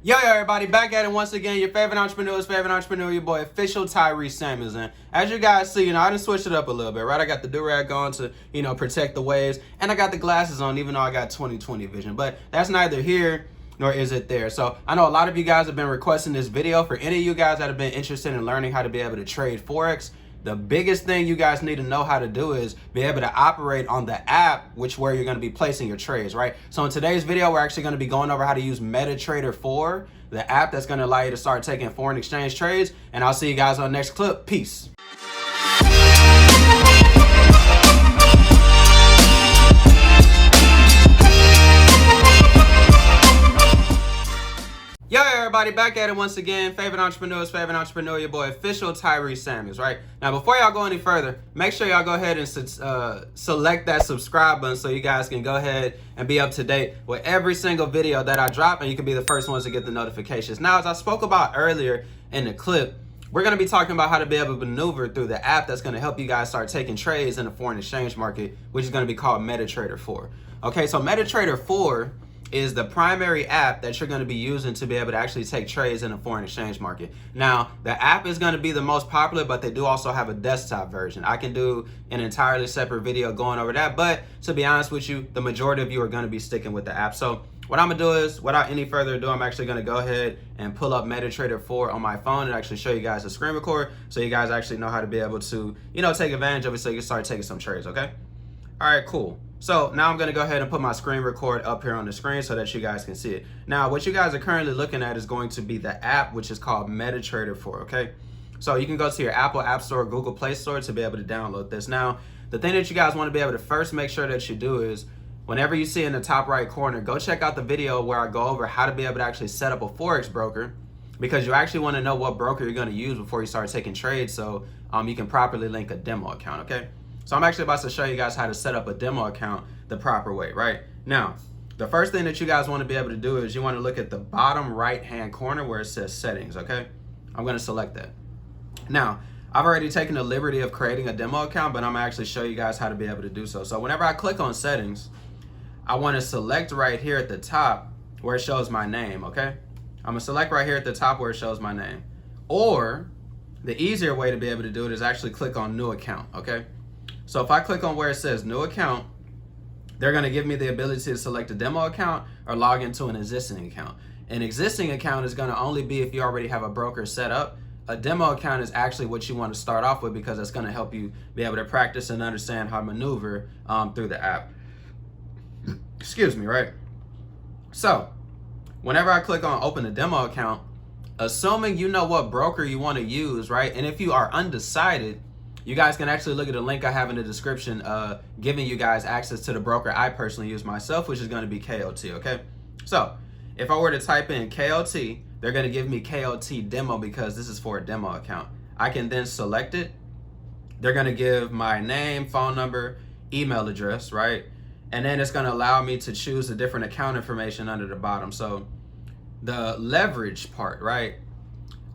Yo, everybody, back at it once again. Your favorite entrepreneur, your boy, official Tyree Samuels. And as you guys see, I done switched it up a little bit, right? I got the do-rag on to, protect the waves. And I got the glasses on, even though I got 20/20 vision. But that's neither here nor is it there. So I know a lot of you guys have been requesting this video. For any of you guys that have been interested in learning how to be able to trade Forex, the biggest thing you guys need to know how to do is be able to operate on the app, where you're going to be placing your trades, right? So in today's video, we're actually going to be going over how to use MetaTrader 4, the app that's going to allow you to start taking foreign exchange trades. And I'll see you guys on the next clip. Peace. Yo, everybody, back at it once again. Favorite entrepreneur, your boy, official Tyree Samuels, right? Now, before y'all go any further, make sure y'all go ahead and select that subscribe button so you guys can go ahead and be up to date with every single video that I drop, and you can be the first ones to get the notifications. Now, as I spoke about earlier in the clip, we're going to be talking about how to be able to maneuver through the app that's going to help you guys start taking trades in the foreign exchange market, which is going to be called MetaTrader 4. Okay, so MetaTrader 4 is the primary app that you're going to be using to be able to actually take trades in the foreign exchange market. Now, the app is going to be the most popular, but they do also have a desktop version. I can do an entirely separate video going over that, but to be honest with you, the majority of you are going to be sticking with the app. So what I'm going to do is, without any further ado, I'm actually going to go ahead and pull up MetaTrader 4 on my phone and actually show you guys a screen record so you guys actually know how to be able to, take advantage of it so you can start taking some trades, okay? All right, cool. So now I'm going to go ahead and put my screen record up here on the screen so that you guys can see it. Now, what you guys are currently looking at is going to be the app, which is called MetaTrader 4, okay? So you can go to your Apple App Store, Google Play Store to be able to download this. Now, the thing that you guys want to be able to first make sure that you do is, whenever you see in the top right corner, go check out the video where I go over how to be able to actually set up a Forex broker, because you actually want to know what broker you're going to use before you start taking trades so you can properly link a demo account, okay? So I'm actually about to show you guys how to set up a demo account the proper way, right? Now, the first thing that you guys want to be able to do is you want to look at the bottom right-hand corner where it says settings, okay? I'm going to select that. Now, I've already taken the liberty of creating a demo account, but I'm going to actually show you guys how to be able to do so. So whenever I click on settings, I want to select right here at the top where it shows my name, okay? I'm going to select right here at the top where it shows my name. Or the easier way to be able to do it is actually click on new account, okay? So if I click on where it says new account, they're going to give me the ability to select a demo account or log into an existing account. An existing account is going to only be if you already have a broker set up. A demo account is actually what you want to start off with, because it's going to help you be able to practice and understand how to maneuver through the app. Excuse me, right? So whenever I click on open a demo account, assuming you know what broker you want to use, right? And if you are undecided, you guys can actually look at the link I have in the description, giving you guys access to the broker I personally use myself, which is going to be KOT, okay? So if I were to type in KOT, they're going to give me KOT demo because this is for a demo account. I can then select it. They're going to give my name, phone number, email address, right? And then it's going to allow me to choose the different account information under the bottom. So the leverage part, right?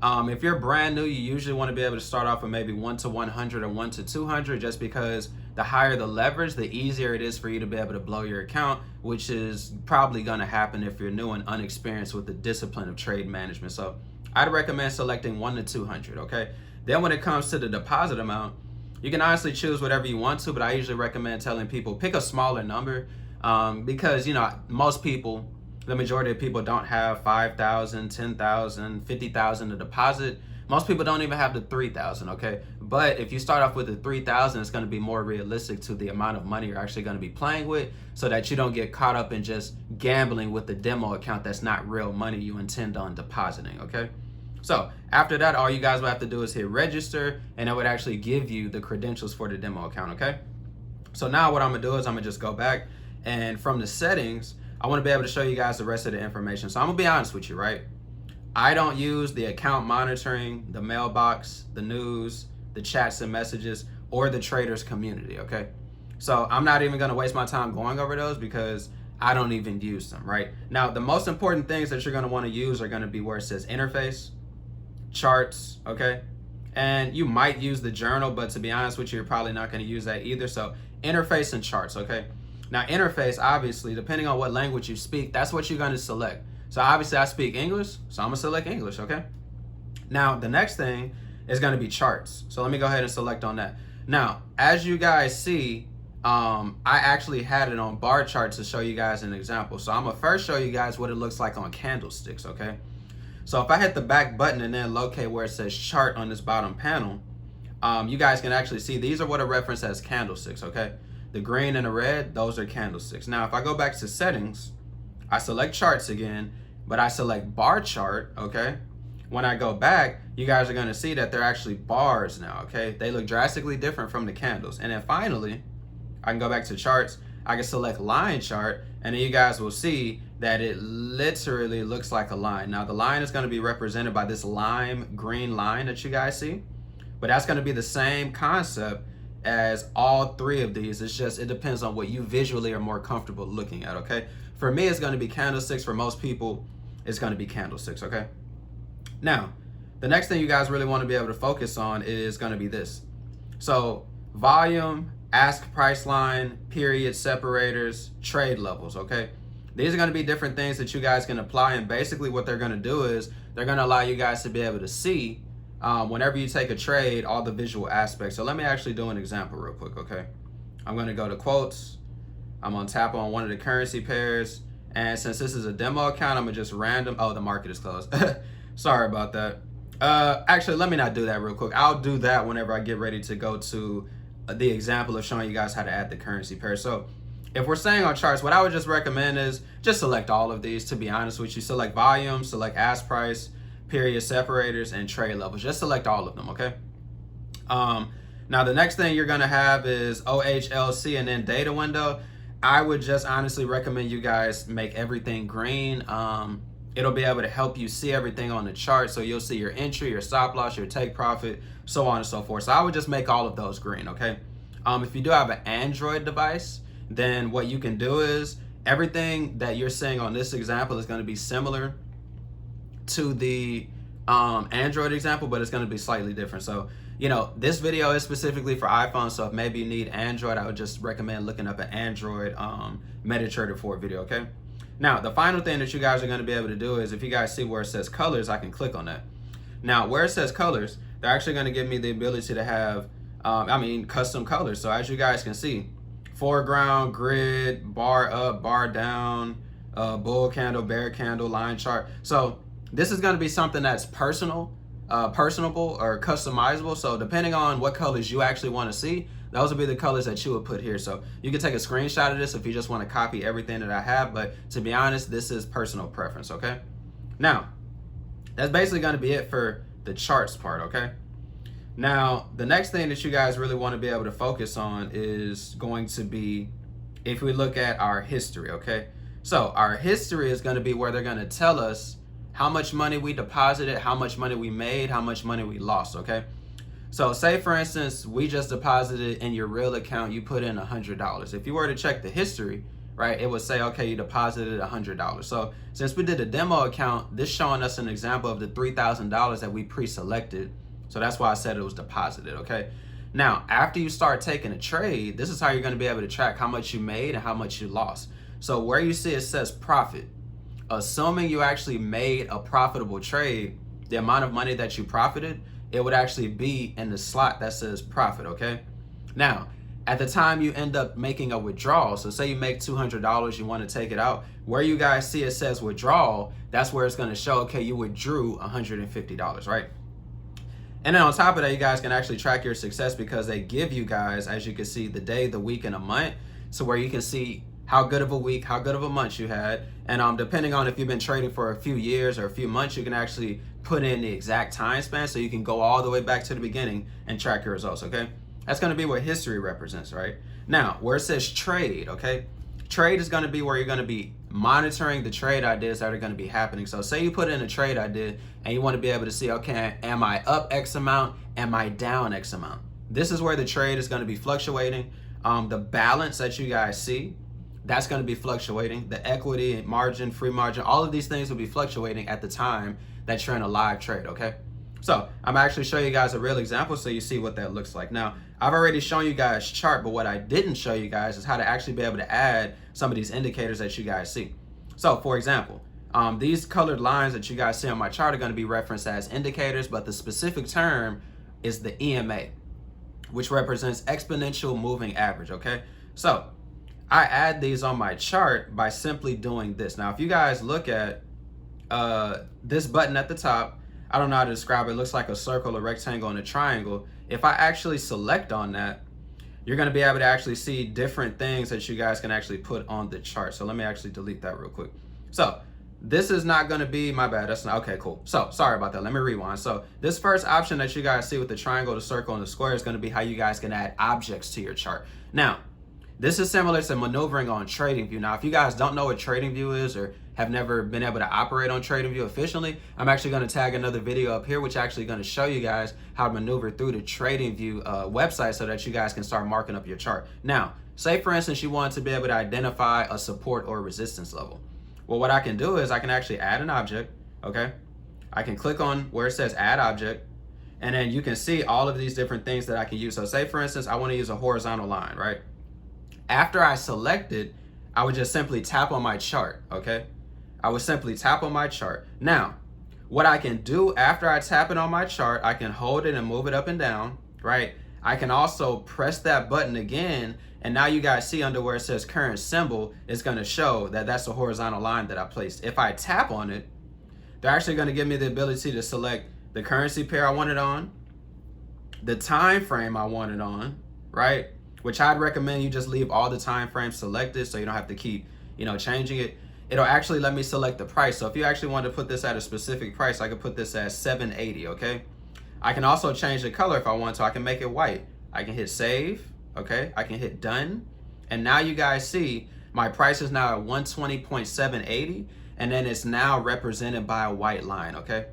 If you're brand new, you usually want to be able to start off with maybe 1 to 100 or 1 to 200, just because the higher the leverage, the easier it is for you to be able to blow your account, which is probably going to happen if you're new and unexperienced with the discipline of trade management. So I'd recommend selecting 1 to 200, okay? Then when it comes to the deposit amount, you can honestly choose whatever you want to, but I usually recommend telling people pick a smaller number because, most people, the majority of people don't have 5,000, 10,000, 50,000 to deposit. Most people don't even have the 3,000, okay? But if you start off with the 3,000, it's going to be more realistic to the amount of money you're actually going to be playing with, so that you don't get caught up in just gambling with the demo account that's not real money you intend on depositing, okay? So after that, all you guys will have to do is hit register, and it would actually give you the credentials for the demo account, okay? So now what I'm going to do is I'm going to just go back, and from the settings, I want to be able to show you guys the rest of the information. So I'm going to be honest with you, right? I don't use the account monitoring, the mailbox, the news, the chats and messages, or the traders community, okay? So I'm not even going to waste my time going over those because I don't even use them, right? Now, the most important things that you're going to want to use are going to be where it says interface, charts, okay? And you might use the journal, but to be honest with you, you're probably not going to use that either. So interface and charts, okay? Now, interface, obviously, depending on what language you speak, that's what you're going to select. So obviously I speak English, so I'm gonna select English, okay? Now, the next thing is gonna be charts. So let me go ahead and select on that. Now, as you guys see, I actually had it on bar charts to show you guys an example. So I'm gonna first show you guys what it looks like on candlesticks, okay? So if I hit the back button and then locate where it says chart on this bottom panel, you guys can actually see these are what I reference as candlesticks, okay? The green and the red, those are candlesticks. Now, if I go back to settings, I select charts again, but I select bar chart, okay? When I go back, you guys are gonna see that they're actually bars now, okay? They look drastically different from the candles. And then finally, I can go back to charts, I can select line chart, and then you guys will see that it literally looks like a line. Now the line is gonna be represented by this lime green line that you guys see, but that's gonna be the same concept as all three of these. It's just, it depends on what you visually are more comfortable looking at, okay? For me, it's gonna be candlesticks. For most people, it's gonna be candlesticks, okay? Now, the next thing you guys really wanna be able to focus on is gonna be this. So, volume, ask price line, period separators, trade levels, okay? These are gonna be different things that you guys can apply, and basically what they're gonna do is, they're gonna allow you guys to be able to see whenever you take a trade, all the visual aspects. So let me actually do an example real quick, okay? I'm gonna go to quotes. I'm gonna tap on one of the currency pairs. And since this is a demo account, I'm gonna just random, oh, the market is closed. Sorry about that. Actually, let me not do that real quick. I'll do that whenever I get ready to go to the example of showing you guys how to add the currency pair. So if we're staying on charts, what I would just recommend is just select all of these, to be honest with you. Select volume, select ask price, period separators, and trade levels. Just select all of them, okay? Now the next thing you're gonna have is OHLC and then data window. I would just honestly recommend you guys make everything green. It'll be able to help you see everything on the chart, so you'll see your entry, your stop loss, your take profit, so on and so forth. So I would just make all of those green, okay? If you do have an Android device, then what you can do is everything that you're seeing on this example is gonna be similar to the Android example, but it's going to be slightly different. So, you know, this video is specifically for iPhone, so if maybe you need Android, I would just recommend looking up an Android MetaTrader 4 video, okay? Now, the final thing that you guys are going to be able to do is, if you guys see where it says colors, I can click on that. Now, where it says colors, they're actually going to give me the ability to have, custom colors. So as you guys can see, foreground, grid, bar up, bar down, bull candle, bear candle, line chart. So this is going to be something that's personable or customizable. So depending on what colors you actually want to see, those will be the colors that you would put here. So you can take a screenshot of this if you just want to copy everything that I have, but to be honest, this is personal preference, okay? Now, that's basically going to be it for the charts part, okay? Now, the next thing that you guys really want to be able to focus on is going to be, if we look at our history, okay? So our history is going to be where they're going to tell us how much money we deposited, how much money we made, how much money we lost, okay? So say for instance, we just deposited in your real account, you put in $100. If you were to check the history, right, it would say, okay, you deposited $100. So since we did a demo account, this showing us an example of the $3,000 that we pre-selected. So that's why I said it was deposited, okay? Now, after you start taking a trade, this is how you're gonna be able to track how much you made and how much you lost. So where you see it says profit, assuming you actually made a profitable trade, the amount of money that you profited, it would actually be in the slot that says profit, okay? Now, at the time you end up making a withdrawal, so say you make $200, you want to take it out, where you guys see it says withdrawal, that's where it's going to show, okay, you withdrew $150, right? And then on top of that, you guys can actually track your success because they give you guys, as you can see, the day, the week, and a month, so where you can see how good of a week, how good of a month you had. And depending on if you've been trading for a few years or a few months, you can actually put in the exact time span, so you can go all the way back to the beginning and track your results, okay? That's gonna be what history represents, right? Now, where it says trade, okay? Trade is gonna be where you're gonna be monitoring the trade ideas that are gonna be happening. So say you put in a trade idea and you wanna be able to see, okay, am I up X amount? Am I down X amount? This is where the trade is gonna be fluctuating. The balance that you guys see, that's going to be fluctuating. The equity, margin, free margin, all of these things will be fluctuating at the time that you're in a live trade, okay? So I'm actually showing you guys a real example so you see what that looks like. Now, I've already shown you guys chart, but what I didn't show you guys is how to actually be able to add some of these indicators that you guys see. So for example, These colored lines that you guys see on my chart are going to be referenced as indicators, but the specific term is the EMA, which represents exponential moving average, okay? So I add these on my chart by simply doing this. Now, if you guys look at this button at the top, I don't know how to describe it. It looks like a circle, a rectangle, and a triangle. If I actually select on that, you're going to be able to actually see different things that you guys can actually put on the chart. So let me actually delete that real quick. So this is not going to be, my bad, that's not, okay, cool. So sorry about that, let me rewind. So this first option that you guys see with the triangle, the circle, and the square is going to be how you guys can add objects to your chart. Now, this is similar to maneuvering on TradingView. Now, if you guys don't know what TradingView is or have never been able to operate on TradingView efficiently, I'm actually going to tag another video up here, which actually going to show you guys how to maneuver through the TradingView website so that you guys can start marking up your chart. Now, say for instance, you want to be able to identify a support or resistance level. Well, what I can do is I can actually add an object, okay? I can click on where it says add object, and then you can see all of these different things that I can use. So say for instance, I want to use a horizontal line, right? After I select it, I would just simply tap on my chart, okay? I would simply tap on my chart. Now, what I can do after I tap it on my chart, I can hold it and move it up and down, right? I can also press that button again, and now you guys see under where it says current symbol, it's gonna show that that's a horizontal line that I placed. If I tap on it, they're actually gonna give me the ability to select the currency pair I want it on, the time frame I want it on, right? Which I'd recommend you just leave all the time frames selected so you don't have to keep, changing it. It'll actually let me select the price. So if you actually want to put this at a specific price, I could put this as 780, okay? I can also change the color if I want to. I can make it white. I can hit save, okay? I can hit done. And now you guys see my price is now at 120.780, and then it's now represented by a white line, okay?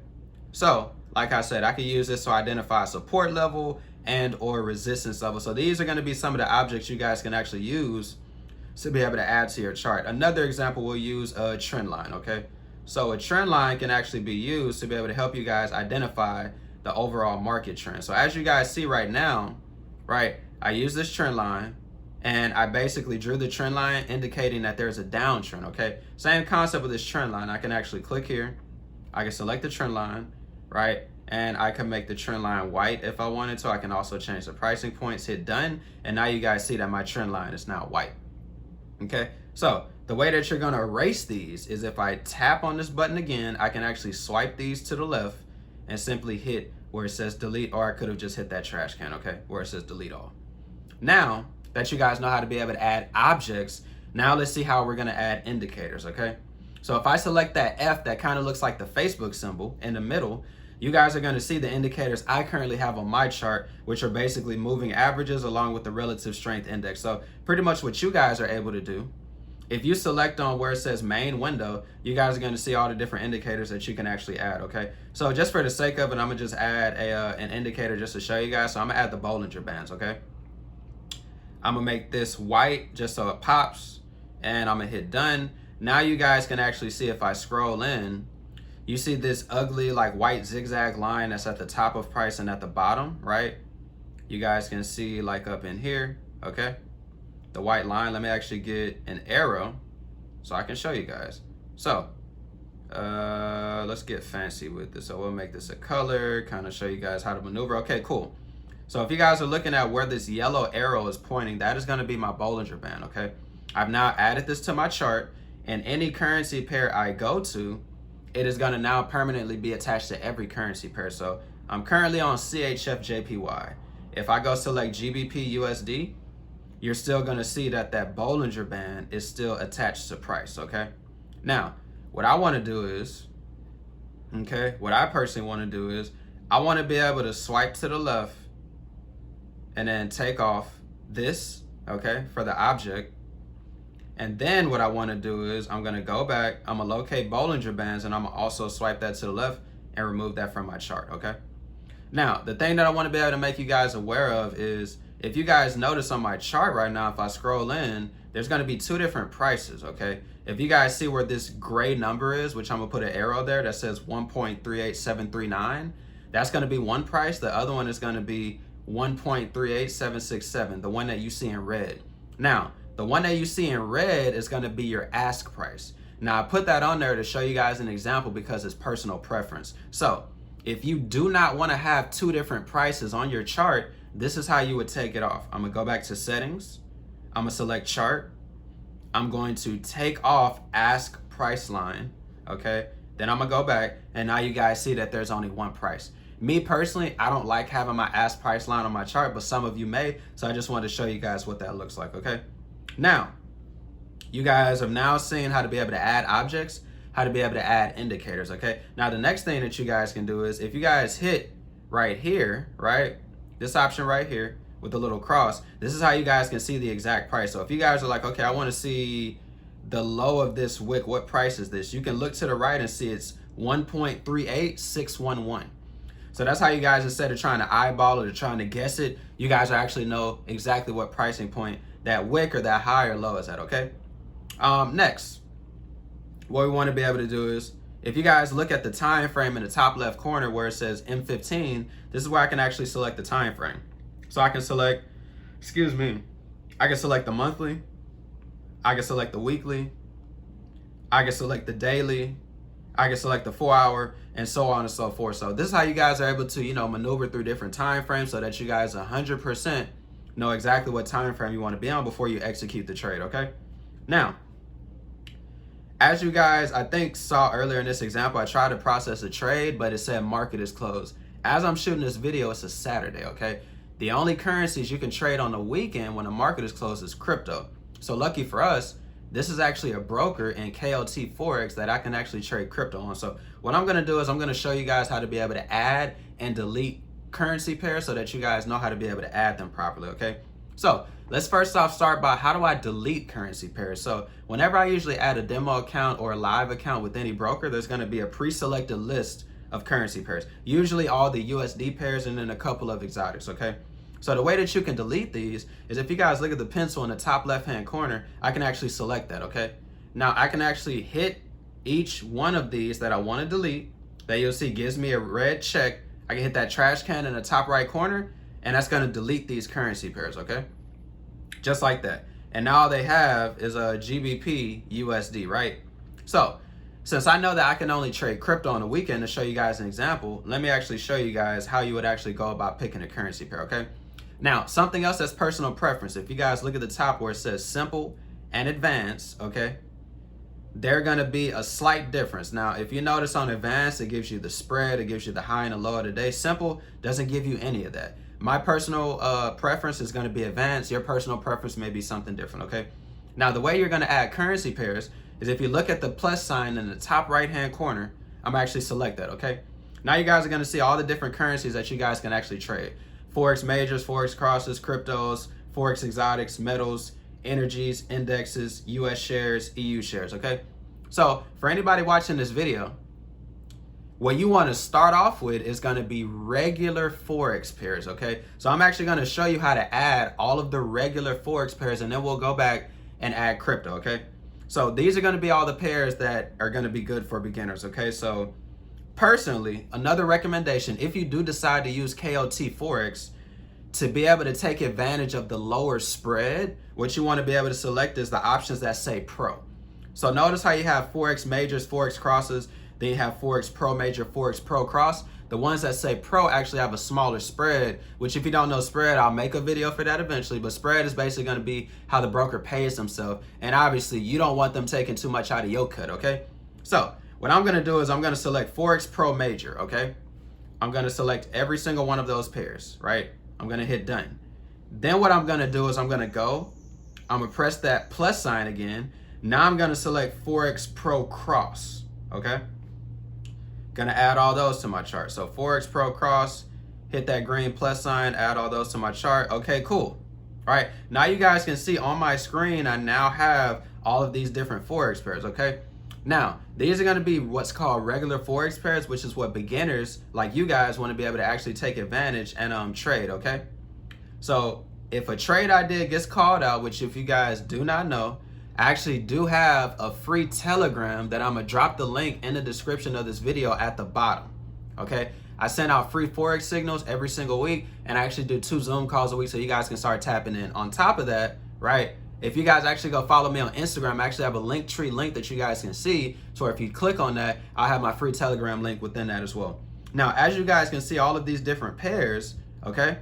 So, like I said, I can use this to identify a support level and or resistance level. So these are going to be some of the objects you guys can actually use to be able to add to your chart. Another example, we'll use a trend line, okay? So a trend line can actually be used to be able to help you guys identify the overall market trend. So as you guys see right now, right, I use this trend line and I basically drew the trend line indicating that there's a downtrend, okay? Same concept with this trend line. I can actually click here, I can select the trend line, right? And I can make the trend line white if I wanted to. I can also change the pricing points, hit done, and now you guys see that my trend line is now white. Okay, so the way that you're gonna erase these is if I tap on this button again, I can actually swipe these to the left and simply hit where it says delete, or I could have just hit that trash can, okay, where it says delete all. Now that you guys know how to be able to add objects, now let's see how we're gonna add indicators, okay? So if I select that F that kind of looks like the Facebook symbol in the middle, you guys are going to see the indicators I currently have on my chart, which are basically moving averages along with the relative strength index. So pretty much what you guys are able to do, if you select on where it says main window, you guys are going to see all the different indicators that you can actually add, okay? So just for the sake of it, I'm going to just add an indicator just to show you guys. So I'm going to add the Bollinger Bands, okay? I'm going to make this white just so it pops, and I'm going to hit done. Now you guys can actually see if I scroll in, you see this ugly like white zigzag line that's at the top of price and at the bottom, right? You guys can see like up in here, okay? The white line, let me actually get an arrow so I can show you guys. So let's get fancy with this. So we'll make this a color, kind of show you guys how to maneuver. Okay, cool. So if you guys are looking at where this yellow arrow is pointing, that is gonna be my Bollinger Band, okay? I've now added this to my chart, and any currency pair I go to, it is going to now permanently be attached to every currency pair. So I'm currently on CHF-JPY. If I go select GBP-USD, you're still going to see that that Bollinger Band is still attached to price, okay? Now, what I want to do is, okay, what I personally want to do is, I want to be able to swipe to the left and then take off this, okay, for the object. And then what I want to do is I'm going to go back, I'm going to locate Bollinger Bands, and I'm going to also swipe that to the left and remove that from my chart, okay? Now, the thing that I want to be able to make you guys aware of is if you guys notice on my chart right now, if I scroll in, there's going to be two different prices, okay? If you guys see where this gray number is, which I'm going to put an arrow there that says 1.38739, that's going to be one price. The other one is going to be 1.38767, the one that you see in red. Now, the one that you see in red is going to be your ask price. Now I put that on there to show you guys an example because it's personal preference. So if you do not want to have two different prices on your chart, this is how you would take it off. I'm gonna go back to settings. I'm gonna select chart. I'm going to take off ask price line, okay? Then I'm gonna go back, and now you guys see that there's only one price. Me personally, I don't like having my ask price line on my chart, but some of you may, so I just wanted to show you guys what that looks like, okay? Now, you guys have now seen how to be able to add objects, how to be able to add indicators, okay? Now, the next thing that you guys can do is if you guys hit right here, right? This option right here with the little cross, this is how you guys can see the exact price. So if you guys are like, okay, I want to see the low of this wick, what price is this? You can look to the right and see it's 1.38611. So that's how you guys, instead of trying to eyeball it or trying to guess it, you guys actually know exactly what pricing point that wick or that high or low is at, okay? Next, what we want to be able to do is, if you guys look at the time frame in the top left corner where it says M15, this is where I can actually select the time frame. So I can select, I can select the monthly, I can select the weekly, I can select the daily, I can select the 4 hour, and so on and so forth. So this is how you guys are able to, you know, maneuver through different time frames so that you guys 100% know exactly what time frame you want to be on before you execute the trade, okay? Now, as you guys, I think, saw earlier in this example, I tried to process a trade, but it said market is closed. As I'm shooting this video, it's a Saturday, okay? The only currencies you can trade on the weekend when the market is closed is crypto. So lucky for us, this is actually a broker in KLT Forex that I can actually trade crypto on. So what I'm gonna do is I'm gonna show you guys how to be able to add and delete currency pairs so that you guys know how to be able to add them properly, okay? So let's first off start by how do I delete currency pairs? So whenever I usually add a demo account or a live account with any broker, there's gonna be a pre-selected list of currency pairs. Usually all the USD pairs and then a couple of exotics, okay? So the way that you can delete these is if you guys look at the pencil in the top left-hand corner, I can actually select that, okay? Now I can actually hit each one of these that I want to delete, that you'll see gives me a red check. I can hit that trash can in the top right corner, and that's gonna delete these currency pairs, okay? Just like that. And now all they have is a GBP USD, right? So since I know that I can only trade crypto on the weekend, to show you guys an example, let me actually show you guys how you would actually go about picking a currency pair, okay? Now, something else that's personal preference. If you guys look at the top where it says simple and advanced, okay, they're gonna be a slight difference. Now, if you notice on advanced, it gives you the spread, it gives you the high and the low of the day. Simple doesn't give you any of that. My personal preference is gonna be advanced. Your personal preference may be something different, okay? Now, the way you're gonna add currency pairs is if you look at the plus sign in the top right-hand corner, I'm actually select that, okay? Now you guys are gonna see all the different currencies that you guys can actually trade. Forex majors, Forex crosses, cryptos, Forex exotics, metals, energies, indexes, US shares, EU shares, okay? So for anybody watching this video, what you want to start off with is going to be regular Forex pairs, okay? So I'm actually going to show you how to add all of the regular Forex pairs, and then we'll go back and add crypto, okay? So these are going to be all the pairs that are going to be good for beginners, okay? So personally, another recommendation, if you do decide to use KLT Forex to be able to take advantage of the lower spread, what you want to be able to select is the options that say Pro. So notice how you have Forex majors, Forex crosses, then you have Forex Pro major, Forex Pro cross. The ones that say Pro actually have a smaller spread, which if you don't know spread, I'll make a video for that eventually, but spread is basically going to be how the broker pays themselves. And obviously you don't want them taking too much out of your cut, okay? So what I'm going to do is I'm going to select Forex Pro major, okay? I'm going to select every single one of those pairs, right? I'm going to hit done. Then what I'm going to do is I'm going to press that plus sign again. Now I'm going to select Forex Pro cross, okay? Gonna add all those to my chart. So Forex Pro cross, hit that green plus sign, add all those to my chart. Okay, cool. All right, now you guys can see on my screen, I now have all of these different Forex pairs, okay? Now, these are gonna be what's called regular Forex pairs, which is what beginners like you guys wanna be able to actually take advantage and trade, okay? So if a trade idea gets called out, which if you guys do not know, I actually do have a free Telegram that I'm gonna drop the link in the description of this video at the bottom, okay? I send out free Forex signals every single week, and I actually do 2 Zoom calls a week so you guys can start tapping in. On top of that, right, If you guys actually go follow me on Instagram, I actually have a Linktree link that you guys can see. So if you click on that, I'll have my free Telegram link within that as well. Now, as you guys can see all of these different pairs, okay,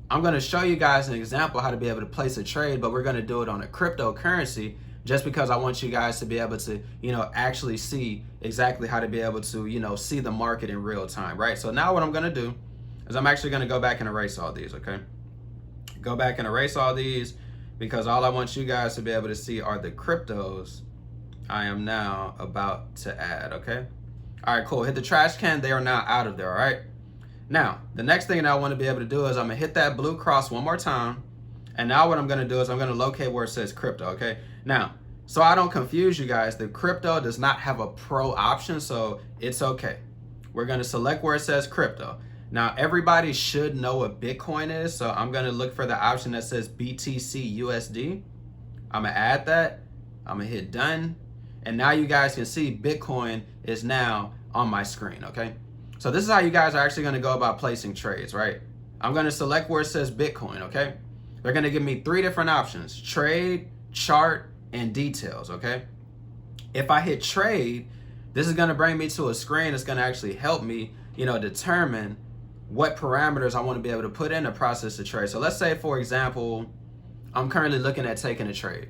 I'm going to show you guys an example how to be able to place a trade, but we're going to do it on a cryptocurrency just because I want you guys to be able to, actually see exactly how to be able to, see the market in real time, right? So now what I'm going to do is I'm actually going to go back and erase all these, okay? Go back and erase all these because all I want you guys to be able to see are the cryptos I am now about to add, okay? All right, cool. Hit the trash can. They are now out of there, all right? Now, the next thing that I want to be able to do is I'm going to hit that blue cross one more time. And now what I'm going to do is I'm going to locate where it says crypto, okay? Now, so I don't confuse you guys, the crypto does not have a pro option, so it's okay. We're going to select where it says crypto. Now, everybody should know what Bitcoin is, so I'm going to look for the option that says BTC USD. I'm going to add that. I'm going to hit done. And now you guys can see Bitcoin is now on my screen, okay? So this is how you guys are actually going to go about placing trades, right? I'm going to select where it says Bitcoin, okay? They're going to give me 3 different options: trade, chart, and details, okay? If I hit trade, this is going to bring me to a screen that's going to actually help me, determine what parameters I want to be able to put in to process the trade. So let's say, for example, I'm currently looking at taking a trade.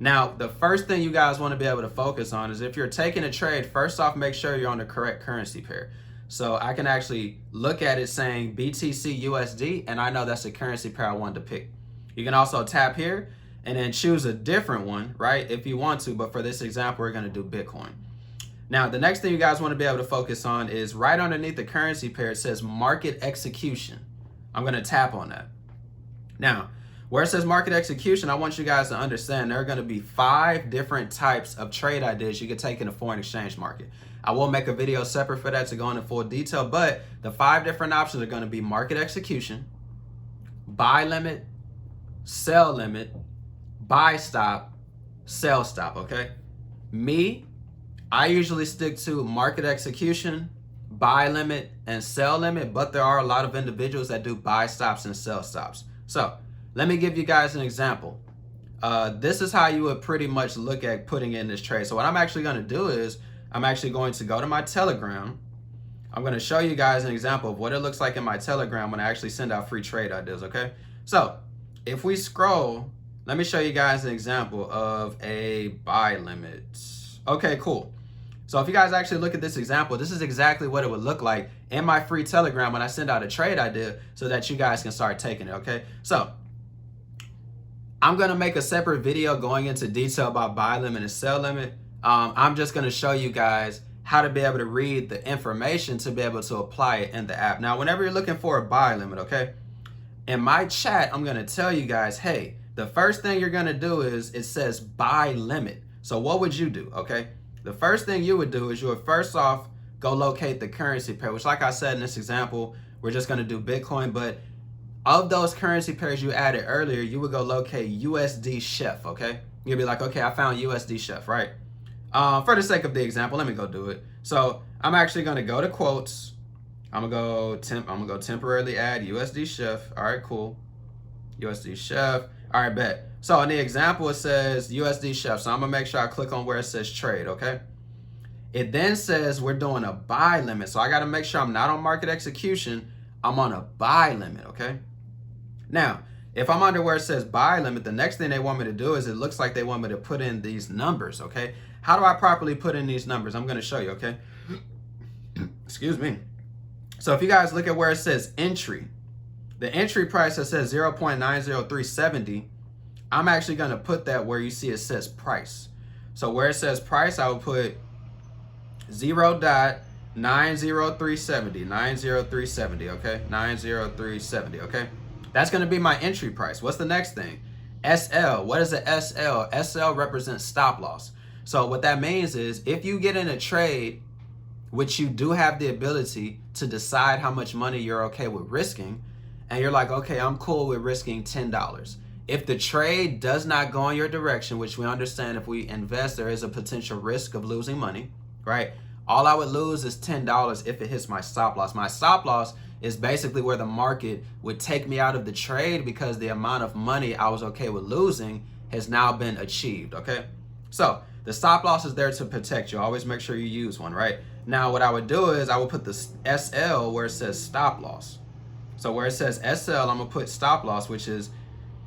Now, the first thing you guys want to be able to focus on is if you're taking a trade, first off, make sure you're on the correct currency pair. So I can actually look at it saying BTC USD, and I know that's the currency pair I wanted to pick. You can also tap here and then choose a different one, right, if you want to, but for this example, we're going to do Bitcoin. Now, the next thing you guys want to be able to focus on is right underneath the currency pair, it says market execution. I'm going to tap on that. Now, where it says market execution, I want you guys to understand there are going to be 5 different types of trade ideas you can take in the foreign exchange market. I will make a video separate for that to go into full detail, but the 5 different options are going to be market execution, buy limit, sell limit, buy stop, sell stop, okay? I usually stick to market execution, buy limit, and sell limit, but there are a lot of individuals that do buy stops and sell stops. So let me give you guys an example. This is how you would pretty much look at putting in this trade. So what I'm actually going to do is I'm actually going to go to my Telegram. I'm going to show you guys an example of what it looks like in my Telegram when I actually send out free trade ideas, okay? So if we scroll, let me show you guys an example of a buy limit. Okay, cool. So if you guys actually look at this example, this is exactly what it would look like in my free Telegram when I send out a trade idea so that you guys can start taking it, okay? So I'm going to make a separate video going into detail about buy limit and sell limit. I'm just going to show you guys how to be able to read the information to be able to apply it in the app. Now, whenever you're looking for a buy limit, okay, in my chat, I'm going to tell you guys, hey, the first thing you're going to do is it says buy limit. So what would you do, okay? The first thing you would do is you would first off go locate the currency pair, which like I said in this example, we're just going to do Bitcoin, but of those currency pairs you added earlier, you would go locate USD Chef, okay? You'll be like, okay, I found USD Chef, right? For the sake of the example, let me go do it. So I'm actually going to go to quotes. I'm gonna go temporarily add USD Chef. All right, cool. USD Chef. All right, bet. So in the example, it says USD Chef. So I'm gonna make sure I click on where it says trade, okay? It then says we're doing a buy limit. So I gotta make sure I'm not on market execution. I'm on a buy limit, okay? Now, if I'm under where it says buy limit, the next thing they want me to do is it looks like they want me to put in these numbers, okay? How do I properly put in these numbers? I'm gonna show you, okay? Excuse me. So if you guys look at where it says entry, the entry price that says 0.90370, I'm actually going to put that where you see it says price. So where it says price, I will put 0.90370, 90370, okay? 90370, okay? That's going to be my entry price. What's the next thing? SL. What is a SL? SL represents stop loss. So what that means is if you get in a trade, which you do have the ability to decide how much money you're okay with risking, and you're like, okay, I'm cool with risking $10. If the trade does not go in your direction, which we understand if we invest, there is a potential risk of losing money, right? All I would lose is $10 if it hits my stop loss. My stop loss is basically where the market would take me out of the trade because the amount of money I was okay with losing has now been achieved, okay? So the stop loss is there to protect you. Always make sure you use one, right? Now what I would do is I would put the SL where it says stop loss. So where it says SL, I'm gonna put stop loss, which is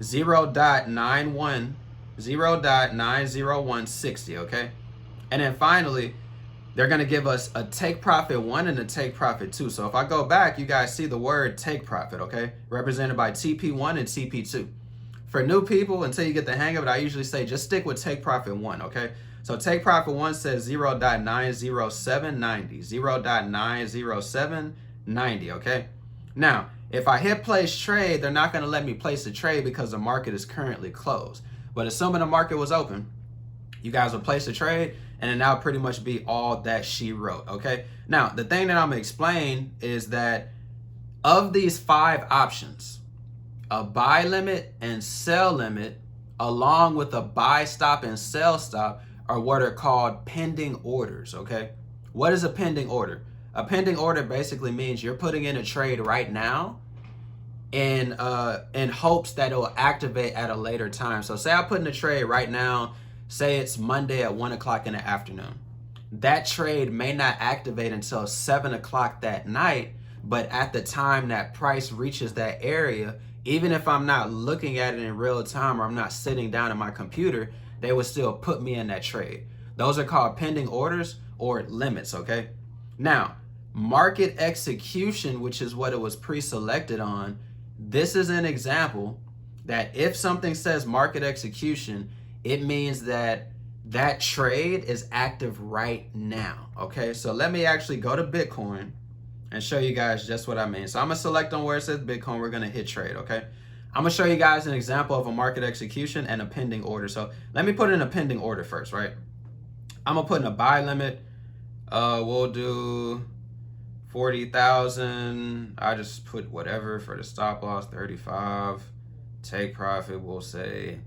0.90160, okay? And then finally, they're gonna give us a take profit 1 and a take profit 2. So if I go back, you guys see the word take profit, okay? Represented by TP1 and TP2. For new people, until you get the hang of it, I usually say just stick with take profit 1, okay? So take profit 1 says 0.90790, 0.90790, okay? Now, if I hit place trade, they're not gonna let me place the trade because the market is currently closed. But assuming the market was open, you guys would place the trade and then that would pretty much be all that she wrote, okay? Now, the thing that I'm gonna explain is that of these 5 options, a buy limit and sell limit, along with a buy stop and sell stop, are what are called pending orders, okay? What is a pending order? A pending order basically means you're putting in a trade right now in hopes that it will activate at a later time. So say I put in a trade right now, say it's Monday at 1 o'clock in the afternoon. That trade may not activate until 7 o'clock that night, but at the time that price reaches that area, even if I'm not looking at it in real time or I'm not sitting down at my computer, they would still put me in that trade. Those are called pending orders or limits, okay? Now, market execution, which is what it was pre-selected on, this is an example that if something says market execution, it means that that trade is active right now, okay? So let me actually go to Bitcoin and show you guys just what I mean. So I'm gonna select on where it says Bitcoin, we're gonna hit trade, okay? I'm gonna show you guys an example of a market execution and a pending order. So let me put in a pending order first, right? I'm gonna put in a buy limit. We'll do 40,000. I just put whatever for the stop loss, 35. Take profit, we'll say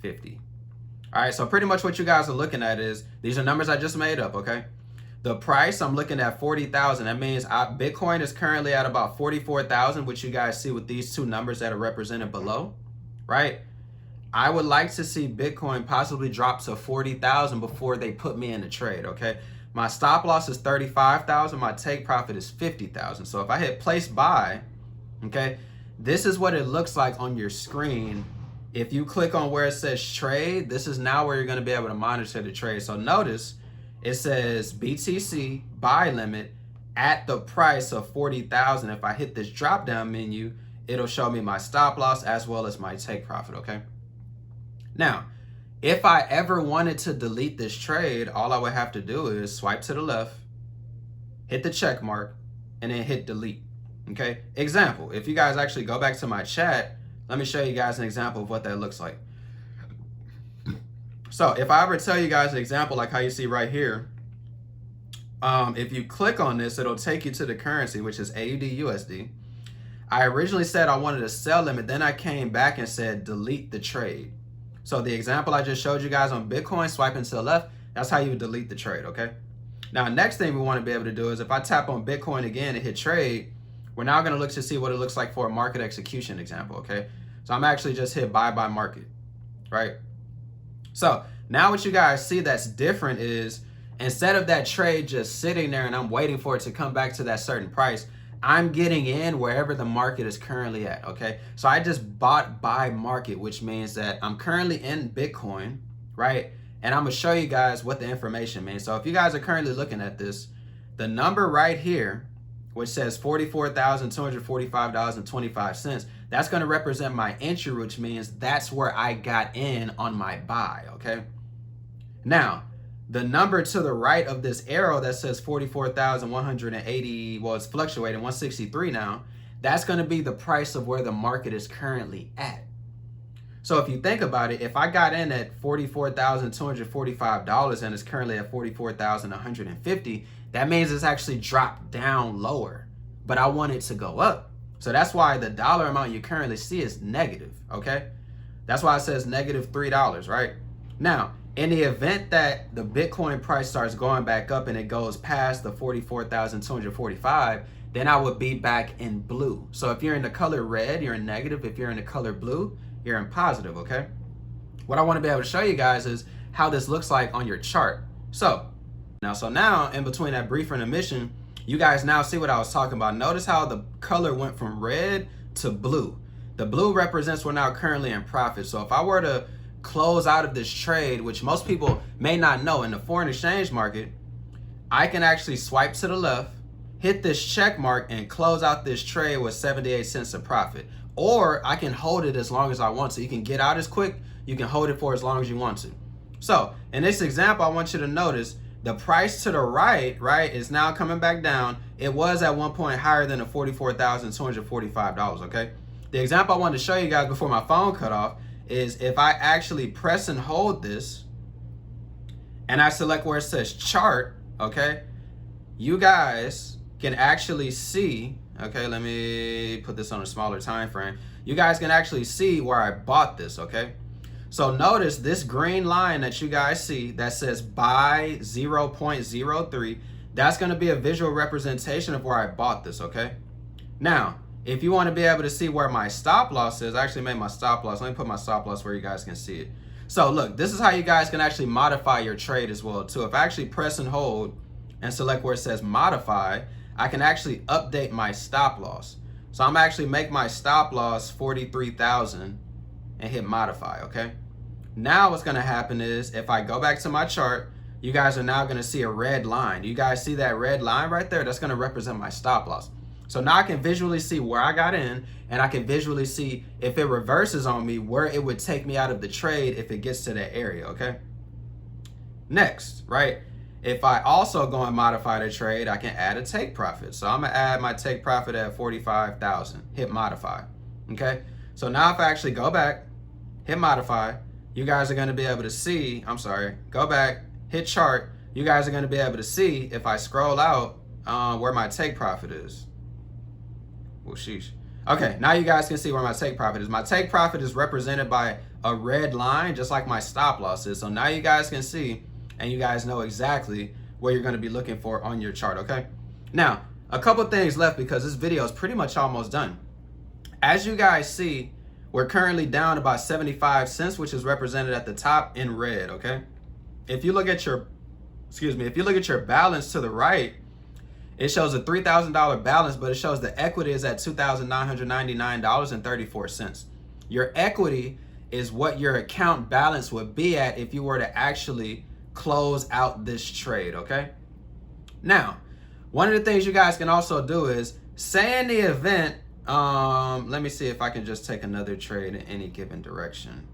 50. All right, so pretty much what you guys are looking at is, these are numbers I just made up, okay? The price, I'm looking at 40,000. That means Bitcoin is currently at about 44,000, which you guys see with these 2 numbers that are represented below, right? I would like to see Bitcoin possibly drop to 40,000 before they put me in the trade, okay? My stop loss is 35,000. My take profit is 50,000. So if I hit place buy, okay, this is what it looks like on your screen. If you click on where it says trade, this is now where you're going to be able to monitor the trade. So notice it says BTC buy limit at the price of 40,000. If I hit this drop down menu, it'll show me my stop loss as well as my take profit, okay? Now, if I ever wanted to delete this trade, all I would have to do is swipe to the left, hit the check mark, and then hit delete, okay? Example, if you guys actually go back to my chat, let me show you guys an example of what that looks like. So if I ever tell you guys an example like how you see right here, if you click on this, it'll take you to the currency, which is AUD USD. I originally said I wanted a sell limit, then I came back and said delete the trade. So the example I just showed you guys on Bitcoin, swiping to the left, that's how you would delete the trade, okay? Now, next thing we want to be able to do is if I tap on Bitcoin again and hit trade, we're now going to look to see what it looks like for a market execution example, okay? So I'm actually just hit buy by market, right? So now what you guys see that's different is instead of that trade just sitting there and I'm waiting for it to come back to that certain price, I'm getting in wherever the market is currently at, okay? So I just bought by market, which means that I'm currently in Bitcoin, right? And I'm gonna show you guys what the information means. So if you guys are currently looking at this, the number right here, which says $44,245.25, that's gonna represent my entry, which means that's where I got in on my buy, okay? Now, the number to the right of this arrow that says 44,180, well, it's fluctuating, 163 now, that's gonna be the price of where the market is currently at. So if you think about it, if I got in at $44,245 and it's currently at $44,150, that means it's actually dropped down lower, but I want it to go up. So that's why the dollar amount you currently see is negative, okay? That's why it says negative $3, right? Now, in the event that the Bitcoin price starts going back up and it goes past the 44,245, then I would be back in blue. So if you're in the color red, you're in negative. If you're in the color blue, you're in positive, okay? what I want to be able to show you guys is how this looks like on your chart. So now in between that brief intermission, you guys now see what I was talking about. Notice how the color went from red to blue. The blue represents we're now currently in profit. So if I were to close out of this trade, which most people may not know, in the foreign exchange market, I can actually swipe to the left, hit this check mark, and close out this trade with 78 cents of profit. Or I can hold it as long as I want to. You can get out as quick, you can hold it for as long as you want to. So in this example, I want you to notice the price to the right, is now coming back down. It was at one point higher than the $44,245, okay? The example I wanted to show you guys before my phone cut off is if I actually press and hold this and I select where it says chart, okay, you guys can actually see, okay, let me put this on a smaller time frame. You guys can actually see where I bought this, okay? So notice this green line that you guys see that says buy 0.03, that's going to be a visual representation of where I bought this, okay? Now, if you want to be able to see where my stop loss is, I actually made my stop loss. Let me put my stop loss where you guys can see it. So look, this is how you guys can actually modify your trade as well too. If I actually press and hold and select where it says modify, I can actually update my stop loss. So I'm actually make my stop loss 43,000 and hit modify, okay? Now what's gonna happen is if I go back to my chart, you guys are now gonna see a red line. You guys see that red line right there? That's gonna represent my stop loss. So now I can visually see where I got in, and I can visually see if it reverses on me, where it would take me out of the trade if it gets to that area, okay? Next, right? If I also go and modify the trade, I can add a take profit. So I'm gonna add my take profit at 45,000, hit modify, okay? So now if I actually go back, hit modify, you guys are gonna be able to see, go back, hit chart, you guys are gonna be able to see if I scroll out where my take profit is. Well, sheesh. Okay, now you guys can see where my take profit is. My take profit is represented by a red line, just like my stop loss is. So now you guys can see, and you guys know exactly where you're gonna be looking for on your chart, okay? Now, a couple things left because this video is pretty much almost done. As you guys see, we're currently down about 75 cents, which is represented at the top in red, okay? If you look at your, if you look at your balance to the right, it shows a $3,000 balance, but it shows the equity is at $2,999.34. Your equity is what your account balance would be at if you were to actually close out this trade, okay? Now, one of the things you guys can also do is say in the event, let me see if I can just take another trade in any given direction,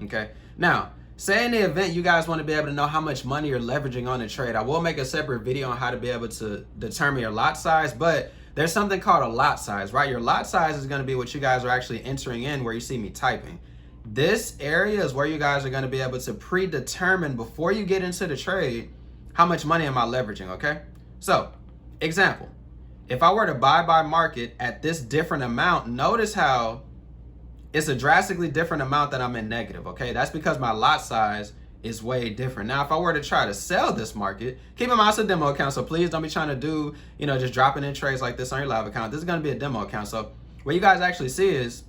okay? Now, say in the event you guys want to be able to know how much money you're leveraging on the trade. I will make a separate video on how to be able to determine your lot size, but there's something called a lot size, right? Your lot size is going to be what you guys are actually entering in where you see me typing. This area is where you guys are going to be able to predetermine before you get into the trade, how much money am I leveraging, okay? So, example, if I were to buy by market at this different amount, notice how it's a drastically different amount that I'm in negative, okay? That's because my lot size is way different. Now, if I were to try to sell this market, keep in mind it's a demo account, so please don't be trying to do, just dropping in trades like this on your live account. This is gonna be a demo account. So what you guys actually see is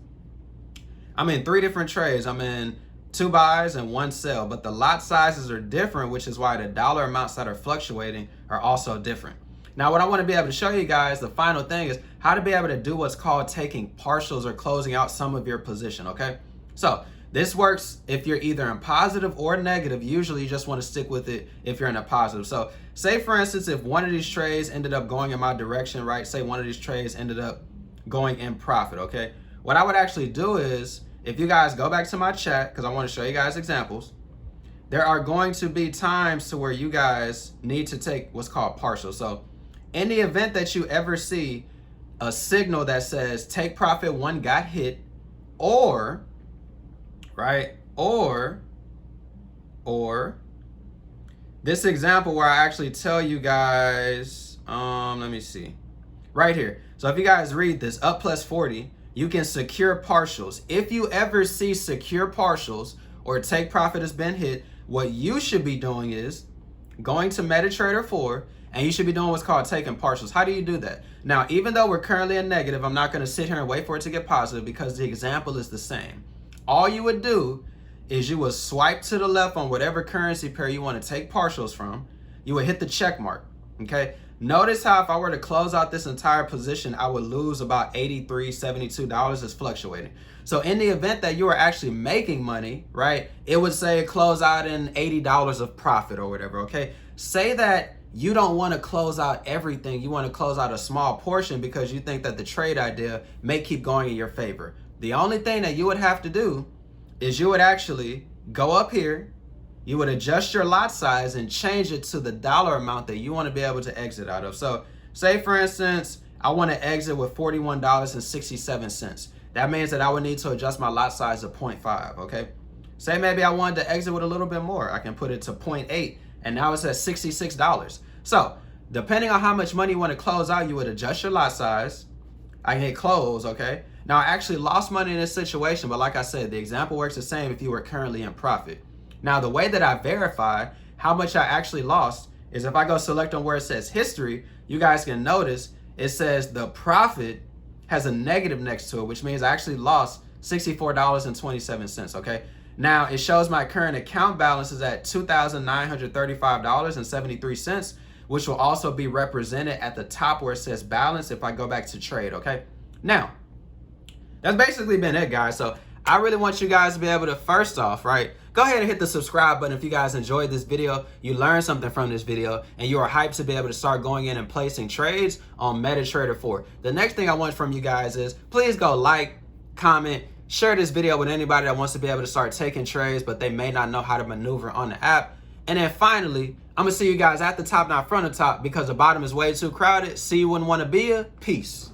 I'm in 3 different trades. I'm in 2 buys and 1 sell, but the lot sizes are different, which is why the dollar amounts that are fluctuating are also different. Now, what I want to be able to show you guys, the final thing is how to be able to do what's called taking partials or closing out some of your position, okay? So this works if you're either in positive or negative. Usually you just want to stick with it if you're in a positive. So say, for instance, if one of these trades ended up going in my direction, right? Say one of these trades ended up going in profit, okay? What I would actually do is, if you guys go back to my chat, because I want to show you guys examples, there are going to be times to where you guys need to take what's called partial. So in the event that you ever see a signal that says take profit 1 got hit, or, right, or this example where I actually tell you guys, let me see, right here. So if you guys read this, up plus 40, you can secure partials. If you ever see secure partials or take profit has been hit, what you should be doing is going to MetaTrader 4, and you should be doing what's called taking partials. How do you do that? Now, even though we're currently in negative, I'm not going to sit here and wait for it to get positive because the example is the same. All you would do is you would swipe to the left on whatever currency pair you want to take partials from. You would hit the check mark, okay? Notice how if I were to close out this entire position, I would lose about $83, $72. It's fluctuating. So in the event that you are actually making money, right, it would say close out in $80 of profit or whatever, okay? Say that you don't want to close out everything. You want to close out a small portion because you think that the trade idea may keep going in your favor. The only thing that you would have to do is you would actually go up here, you would adjust your lot size and change it to the dollar amount that you want to be able to exit out of. So say for instance, I want to exit with $41.67. That means that I would need to adjust my lot size to 0.5, okay? Say maybe I wanted to exit with a little bit more. I can put it to 0.8 and now it's at $66. So depending on how much money you want to close out, you would adjust your lot size. I can hit close, okay? Now I actually lost money in this situation, but like I said, the example works the same if you were currently in profit. Now, the way that I verify how much I actually lost is if I go select on where it says history, you guys can notice it says the profit has a negative next to it, which means I actually lost $64.27, okay? Now, it shows my current account balance is at $2,935.73, which will also be represented at the top where it says balance if I go back to trade, okay? Now, that's basically been it, guys. So I really want you guys to be able to, first off, right, go ahead and hit the subscribe button if you guys enjoyed this video, you learned something from this video, and you are hyped to be able to start going in and placing trades on MetaTrader 4. The next thing I want from you guys is please go like, comment, share this video with anybody that wants to be able to start taking trades, but they may not know how to maneuver on the app. And then finally, I'm gonna see you guys at the top, not front of top, because the bottom is way too crowded. See you wouldn't want to be a peace.